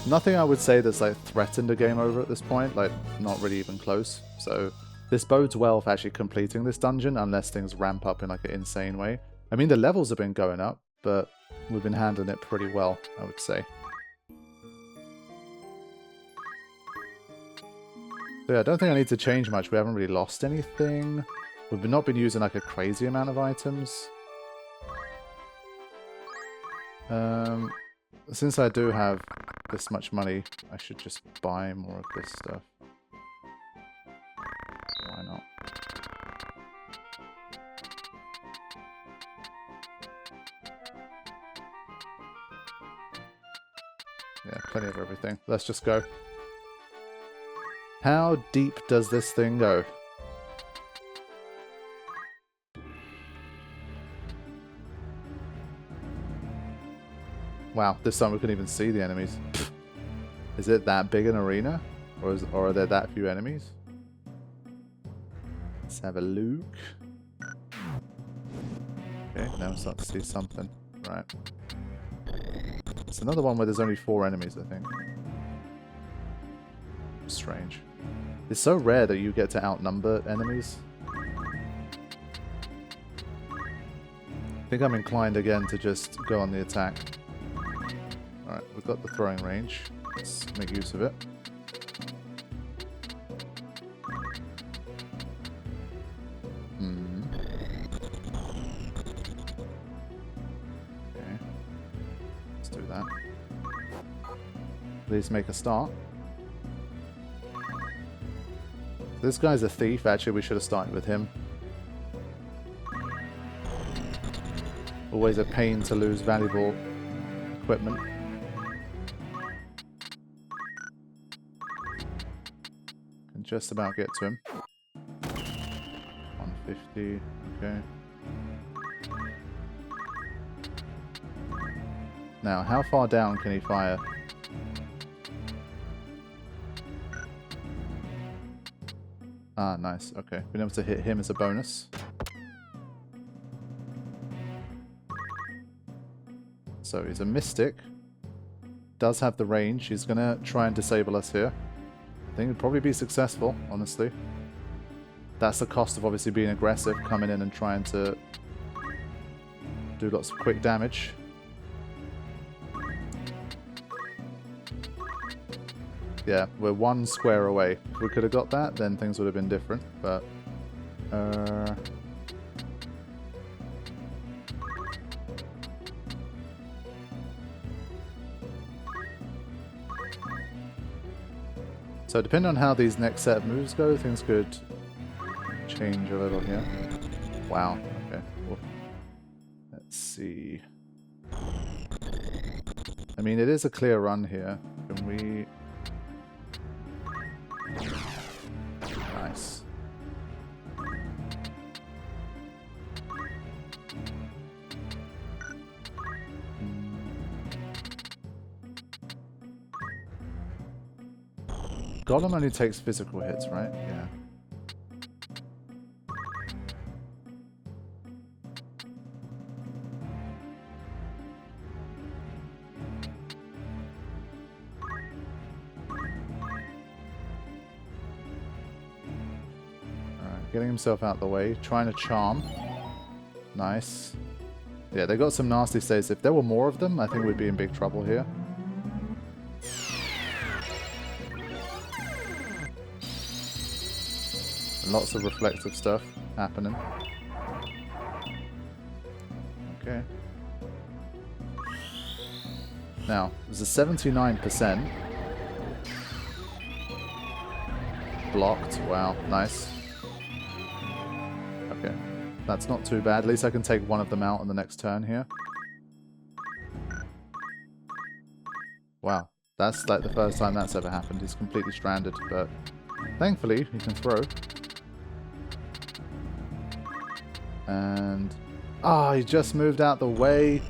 Nothing I would say that's like threatened a game over at this point, like not really even close. So this bodes well for actually completing this dungeon unless things ramp up in like an insane way. I mean, the levels have been going up, but we've been handling it pretty well, I would say. So yeah, I don't think I need to change much. We haven't really lost anything. We've not been using like a crazy amount of items. Since I do have this much money, I should just buy more of this stuff. Why not? Yeah, plenty of everything. Let's just go. How deep does this thing go? Wow, this time we couldn't even see the enemies. Is it that big an arena? Or are there that few enemies? Let's have a look. Okay, now we start to see something. Right. It's another one where there's only 4 enemies, I think. Strange. It's so rare that you get to outnumber enemies. I think I'm inclined again to just go on the attack. Alright, we've got the throwing range. Let's make use of it. Okay. Let's do that. Please make a start. This guy's a thief. Actually, we should have started with him. Always a pain to lose valuable equipment. Can just about get to him. 150. Okay. Now, how far down can he fire? Ah, nice. Okay. Being able to hit him as a bonus. So he's a mystic. Does have the range. He's going to try and disable us here. I think he'd probably be successful, honestly. That's the cost of obviously being aggressive, coming in and trying to do lots of quick damage. Yeah, we're 1 square away. If we could have got that, then things would have been different, but... So depending on how these next set of moves go, things could change a little here. Wow, okay. Well, let's see. I mean, it is a clear run here. Can we... Nice. Golem only takes physical hits, right? Yeah. Getting himself out the way, trying to charm. Nice. Yeah, they got some nasty states. If there were more of them, I think we'd be in big trouble here. And lots of reflective stuff happening. Okay. Now, there's a 79%. Blocked. Wow, nice. Okay, that's not too bad. At least I can take one of them out on the next turn here. Wow, that's like the first time that's ever happened. He's completely stranded, but thankfully he can throw. And... ah, he just moved out the way.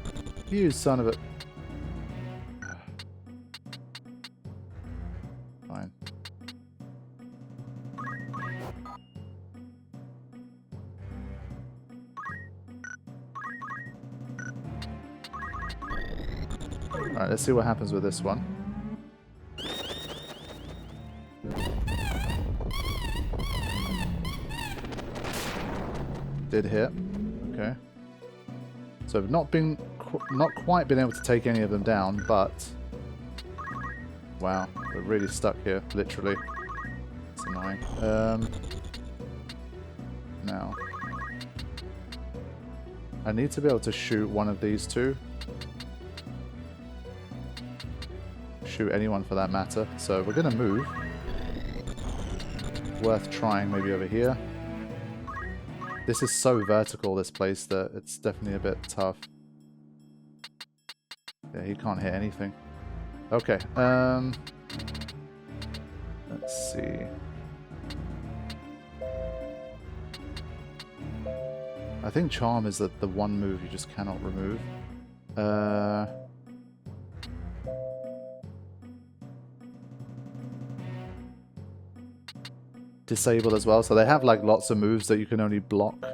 You son of a... Fine. Alright, let's see what happens with this one. Did hit. Okay. So I've not quite been able to take any of them down, but wow, we're really stuck here, literally. It's annoying. Now I need to be able to shoot one of these two. Shoot anyone for that matter. So we're gonna move. Worth trying maybe over here. This is so vertical, this place, that it's definitely a bit tough. Yeah, he can't hit anything. Okay, let's see. I think Charm is the one move you just cannot remove. Disable as well, so they have like lots of moves that you can only block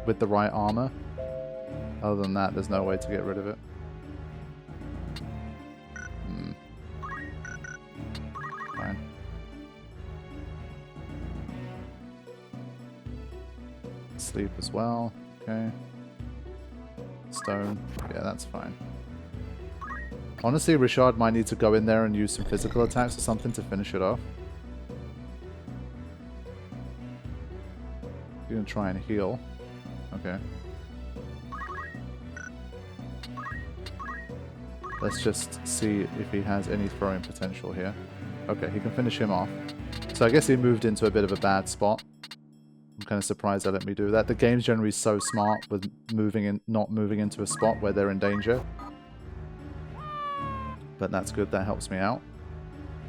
with the right armor. Other than that, there's no way to get rid of it. Fine. Sleep as well. Okay. Stone. Yeah, that's fine. Honestly, Richard might need to go in there and use some physical attacks or something to finish it off. You're gonna try and heal. Okay. Let's just see if he has any throwing potential here. Okay, he can finish him off. So I guess he moved into a bit of a bad spot. I'm kind of surprised they let me do that. The game's generally so smart with not moving into a spot where they're in danger. But that's good, that helps me out.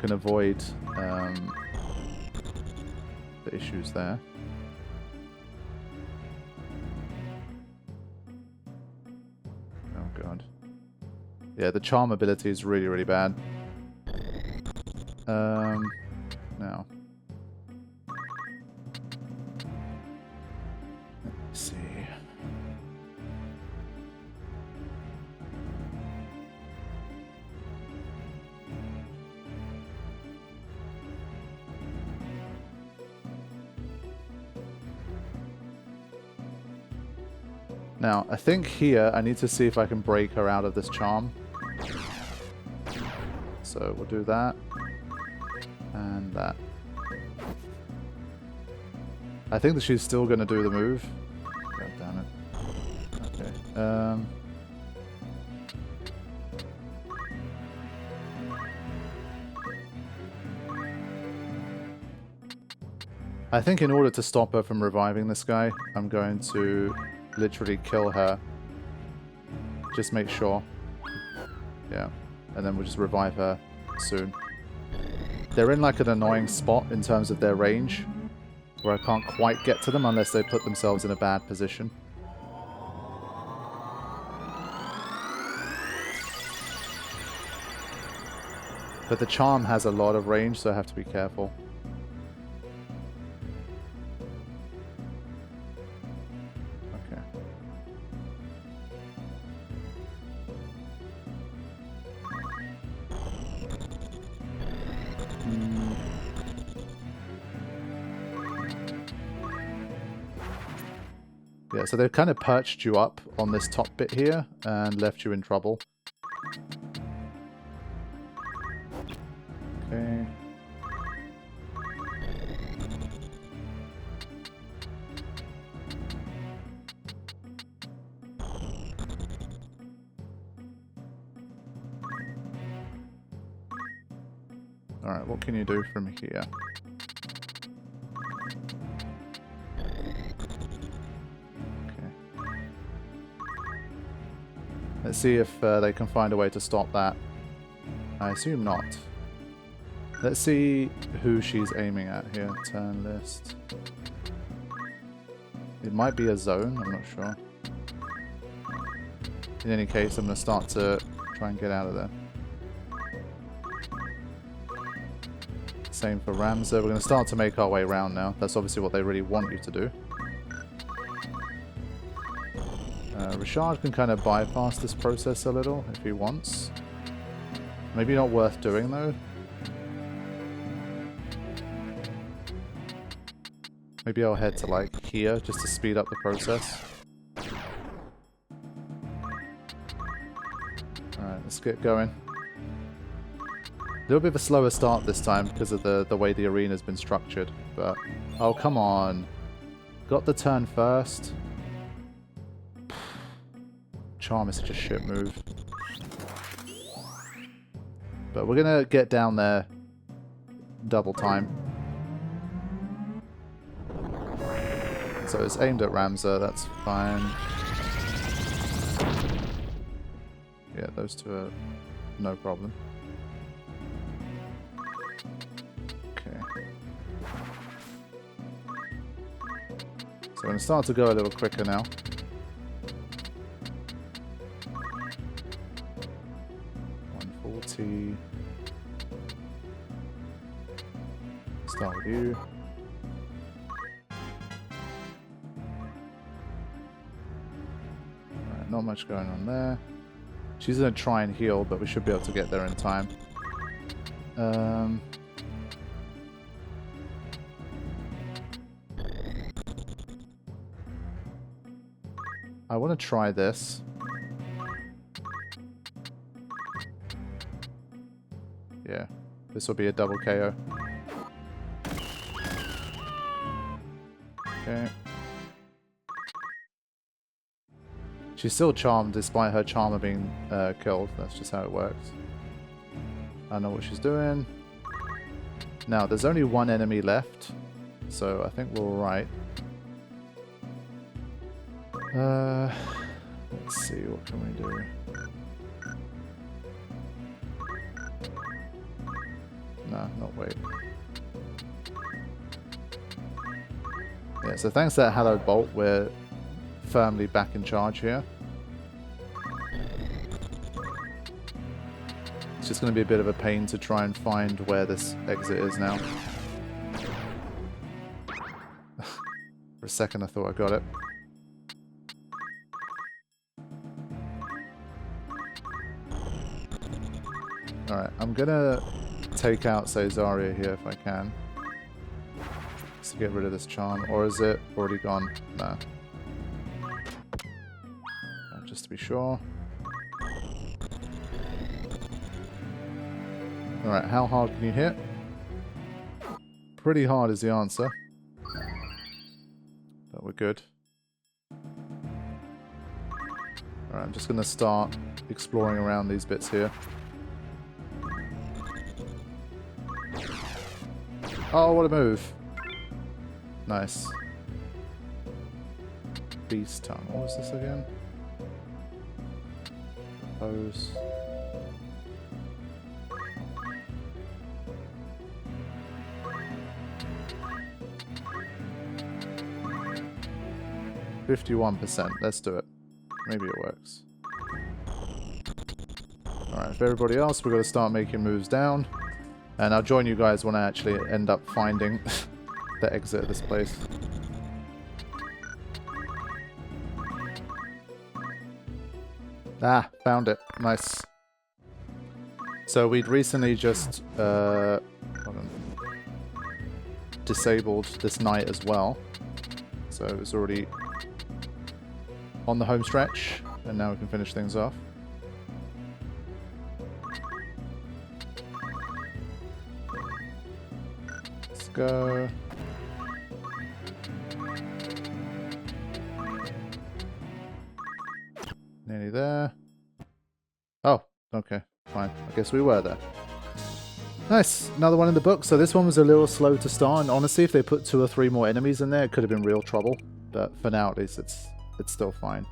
Can avoid the issues there. Oh god. Yeah, the charm ability is really, really bad. Now. Let's see. Now, I think here I need to see if I can break her out of this charm. So we'll do that. And that. I think that she's still going to do the move. God damn it. Okay. I think in order to stop her from reviving this guy, I'm going to literally kill her. Just make sure. Yeah. And then we'll just revive her soon. They're in like an annoying spot in terms of their range, where I can't quite get to them unless they put themselves in a bad position. But the charm has a lot of range, so I have to be careful. Okay. Yeah, so they've kind of perched you up on this top bit here and left you in trouble. Okay. Alright, what can you do from here? Let's see if they can find a way to stop that. I assume not. Let's see who she's aiming at here. Turn list. It might be a zone, I'm not sure. In any case, I'm going to start to try and get out of there. Same for Ramza. We're going to start to make our way around now. That's obviously what they really want you to do. Richard can kind of bypass this process a little if he wants. Maybe not worth doing though. Maybe I'll head to like here just to speed up the process. Alright, let's get going. A little bit of a slower start this time because of the way the arena's been structured, but... Oh, come on. Got the turn first. Charm is such a shit move. But we're gonna get down there double time. So it's aimed at Ramza, that's fine. Yeah, those two are no problem. Okay. So we're going to start to go a little quicker now. Start with you. Right, not much going on there. She's going to try and heal, but we should be able to get there in time. I want to try this. Yeah, this will be a double KO. Okay. She's still charmed despite her charmer being killed. That's just how it works. I know what she's doing. Now, there's only one enemy left, so I think we're alright. Let's see, what can we do? No, not wait. Yeah, so thanks to that hallowed bolt, we're firmly back in charge here. It's just going to be a bit of a pain to try and find where this exit is now. For a second I thought I got it. Alright, I'm going to take out Caesaria here if I can. Just to get rid of this charm. Or is it already gone? No. Just to be sure. Alright, how hard can you hit? Pretty hard is the answer. But we're good. Alright, I'm just going to start exploring around these bits here. Oh, what a move. Nice. Beast tongue. What was this again? Pose. %. Let's do it. Maybe it works. Alright, for everybody else, we've got to start making moves down. And I'll join you guys when I actually end up finding the exit of this place. Ah, found it. Nice. So we'd recently just disabled this knight as well. So it was already on the home stretch, and now we can finish things off. Let's go. Nearly there. Oh, okay, fine. I guess we were there. Nice, another one in the book. So this one was a little slow to start, and honestly, if they put 2 or 3 more enemies in there, it could have been real trouble. But for now, at least, it's still fine.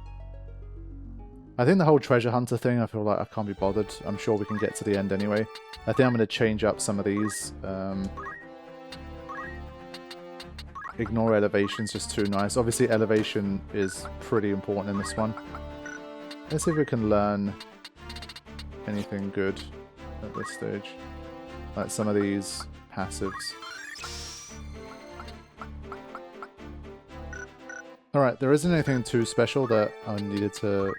I think the whole treasure hunter thing, I feel like I can't be bothered. I'm sure we can get to the end anyway. I think I'm going to change up some of these. Ignore elevation's just too nice. Obviously, elevation is pretty important in this one. Let's see if we can learn anything good at this stage. Like some of these passives. Alright, there isn't anything too special that I needed to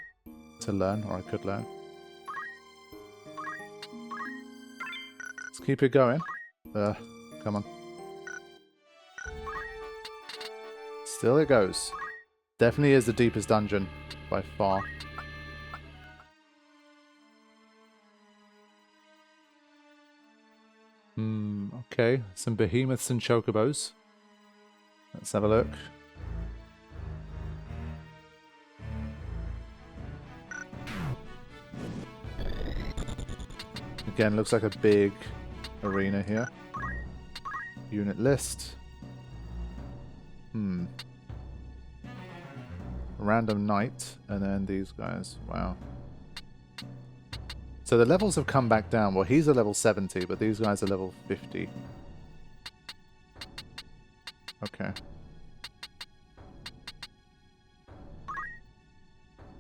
learn, or I could learn. Let's keep it going. Come on. Still it goes. Definitely is the deepest dungeon by far. Okay. Some behemoths and chocobos. Let's have a look. Again, looks like a big arena here. Unit list. Random knight, and then these guys. Wow. So the levels have come back down. Well, he's a level 70, but these guys are level 50. Okay.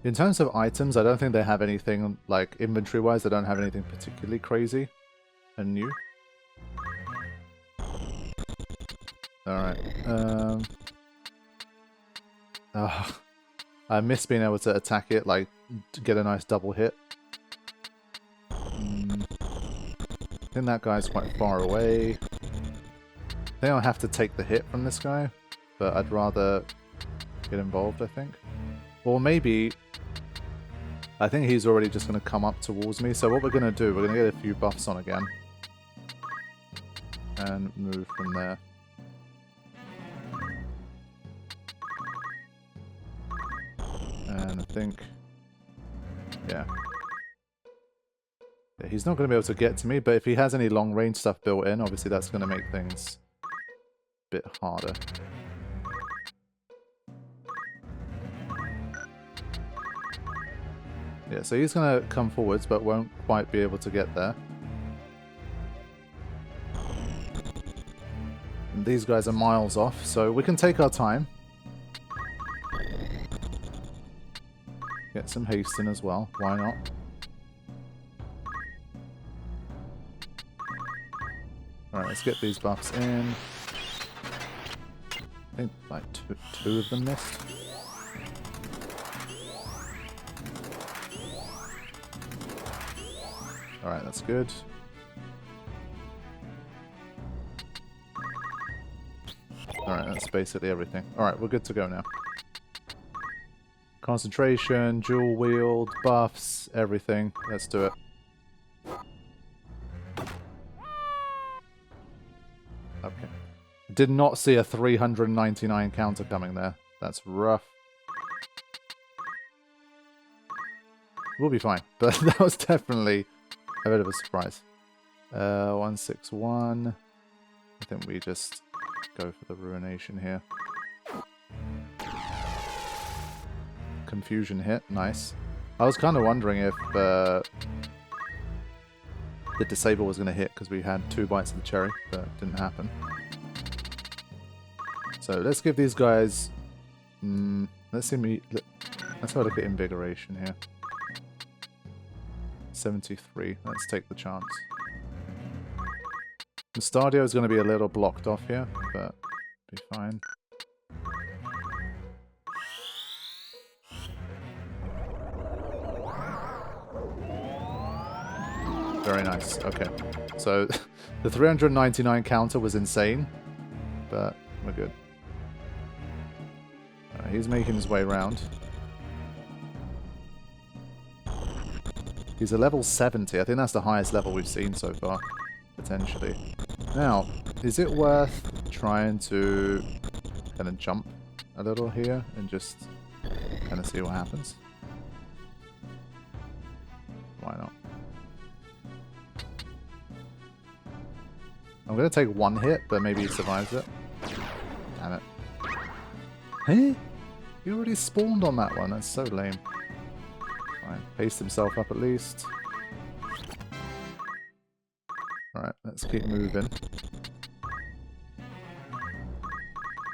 In terms of items, I don't think they have anything, like, inventory-wise, they don't have anything particularly crazy and new. Alright. I miss being able to attack it, like, to get a nice double hit. I think that guy's quite far away. I think I'll have to take the hit from this guy, but I'd rather get involved, I think. Or maybe... I think he's already just going to come up towards me, so what we're going to do, we're going to get a few buffs on again. And move from there. And I think... Yeah, he's not going to be able to get to me, but if he has any long-range stuff built in, obviously that's going to make things a bit harder. Yeah, so he's going to come forwards, but won't quite be able to get there. And these guys are miles off, so we can take our time. Get some haste in as well, why not? Alright, let's get these buffs in. I think like two of them missed. Alright, that's good. Alright, that's basically everything. Alright, we're good to go now. Concentration, dual wield, buffs, everything. Let's do it. Okay. Did not see a 399 counter coming there. That's rough. We'll be fine, but that was definitely a bit of a surprise. 161. I think we just go for the ruination here. Confusion hit, nice. I was kind of wondering if the disable was going to hit because we had 2 bites of the cherry, but it didn't happen. So let's give these guys... let's have a look at invigoration here. 73. Let's take the chance. The Stadio is going to be a little blocked off here, but be fine. Very nice. Okay. So the 399 counter was insane, but we're good. He's making his way around. He's a level 70. I think that's the highest level we've seen so far, potentially. Now, is it worth trying to kind of jump a little here and just kind of see what happens? Why not? I'm going to take 1 hit, but maybe he survives it. Damn it. Hey? He already spawned on that one. That's so lame. Fine. Paste himself up at least. Alright, let's keep moving.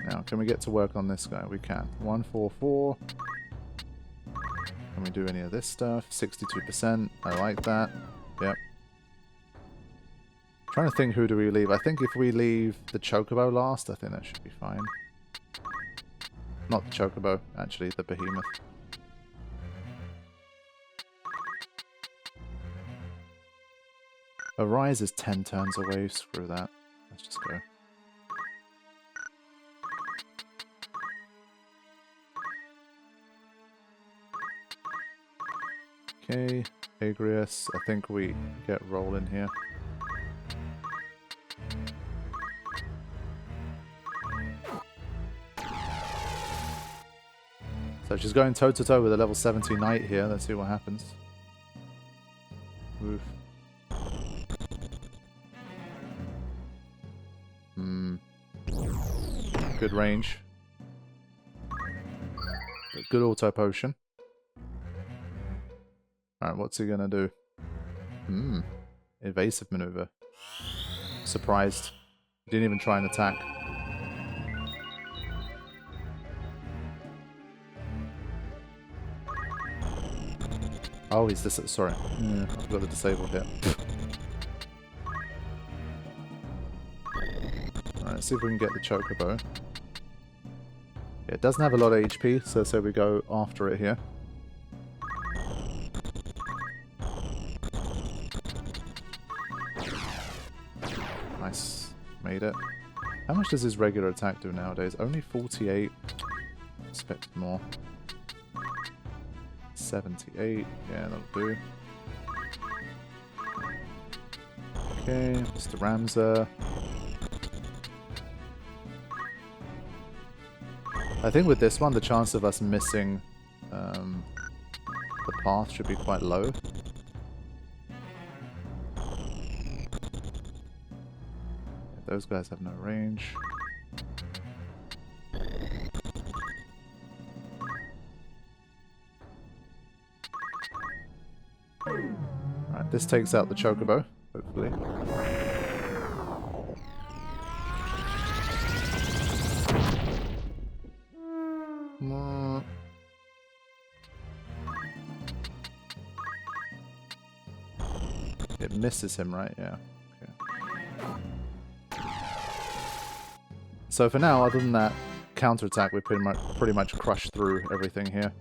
Now, can we get to work on this guy? We can. 144. Can we do any of this stuff? 62%. I like that. Yep. Trying to think, who do we leave? I think if we leave the Chocobo last, I think that should be fine. Not the Chocobo, actually, the Behemoth. Arise is 10 turns away, screw that. Let's just go. Okay, Agrius, I think we get rolling here. So she's going toe-to-toe with a level 70 knight here. Let's see what happens. Oof. Good range. But good auto potion. Alright, what's he gonna do? Evasive maneuver. Surprised. Didn't even try and attack. Oh, he's this. Sorry. Yeah, I've got the disabled here. Alright, let's see if we can get the chocobo. Yeah, it doesn't have a lot of HP, so we go after it here. Nice. Made it. How much does his regular attack do nowadays? Only 48. Expected more. 78. Yeah, that'll do. Okay, Mr. Ramza. I think with this one, the chance of us missing the path should be quite low. Those guys have no range. Alright, this takes out the chocobo, hopefully. It misses him, right? Yeah. Okay. So for now, other than that counterattack, we pretty much crushed through everything here.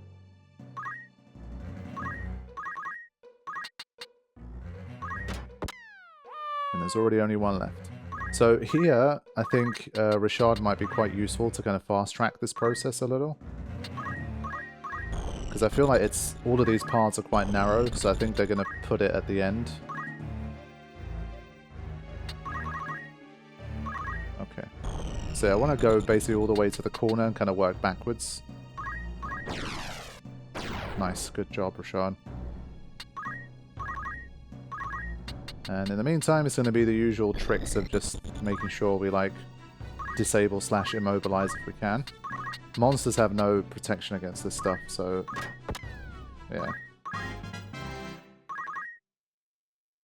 And there's already only one left. So here, I think Richard might be quite useful to kind of fast track this process a little. Because I feel like all of these paths are quite narrow, so I think they're going to put it at the end. Okay. So yeah, I want to go basically all the way to the corner and kind of work backwards. Nice, good job, Richard. And in the meantime, it's going to be the usual tricks of just making sure we, like, disable / immobilize if we can. Monsters have no protection against this stuff, so yeah.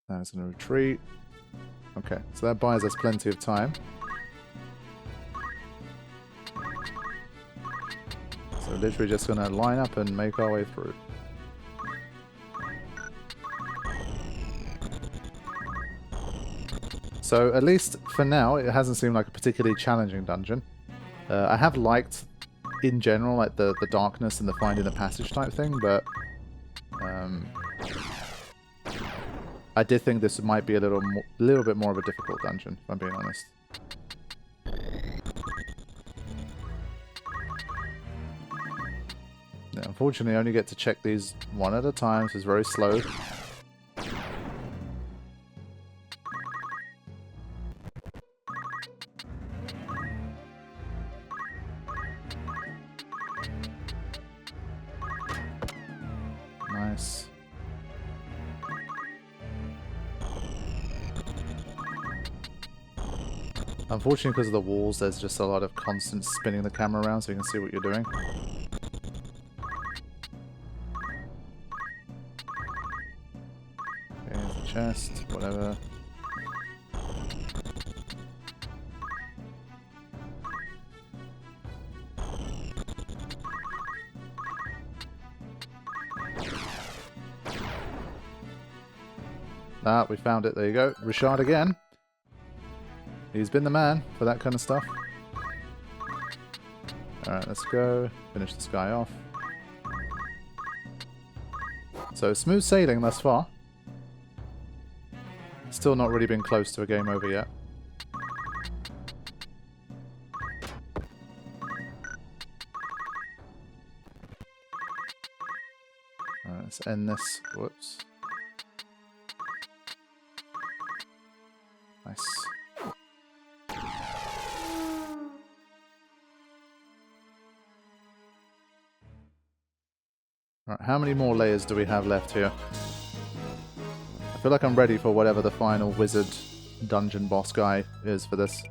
Now it's going to retreat. Okay, so that buys us plenty of time. So literally just going to line up and make our way through. So at least for now, it hasn't seemed like a particularly challenging dungeon. I have liked, in general, like the darkness and the finding the passage type thing, but I did think this might be a little bit more of a difficult dungeon, if I'm being honest. Yeah, unfortunately, I only get to check these one at a time, so it's very slow. Nice. Unfortunately, because of the walls, there's just a lot of constant spinning the camera around so you can see what you're doing. Okay, there's the chest, whatever. Ah, we found it. There you go. Richard again. He's been the man for that kind of stuff. Alright, let's go. Finish this guy off. So, smooth sailing thus far. Still not really been close to a game over yet. Alright, let's Let's end this. Whoops. Nice. Alright, how many more layers do we have left here? I feel like I'm ready for whatever the final wizard dungeon boss guy is for this.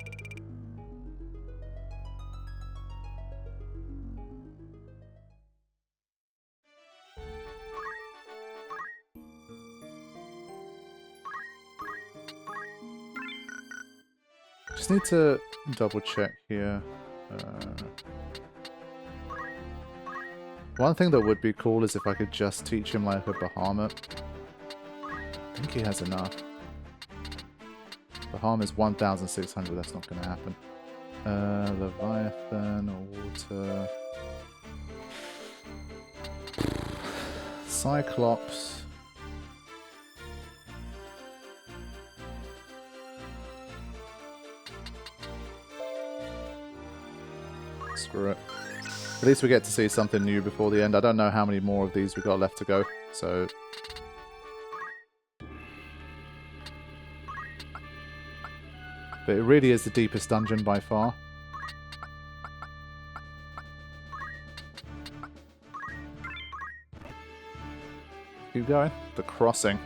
Just need to double check here. One thing that would be cool is if I could just teach him like a Bahamut. I think he has enough. Bahamut is 1,600, that's not going to happen. Leviathan, water... Cyclops... Screw it. At least we get to see something new before the end. I don't know how many more of these we got left to go, so... But it really is the deepest dungeon by far. Keep going. The crossing.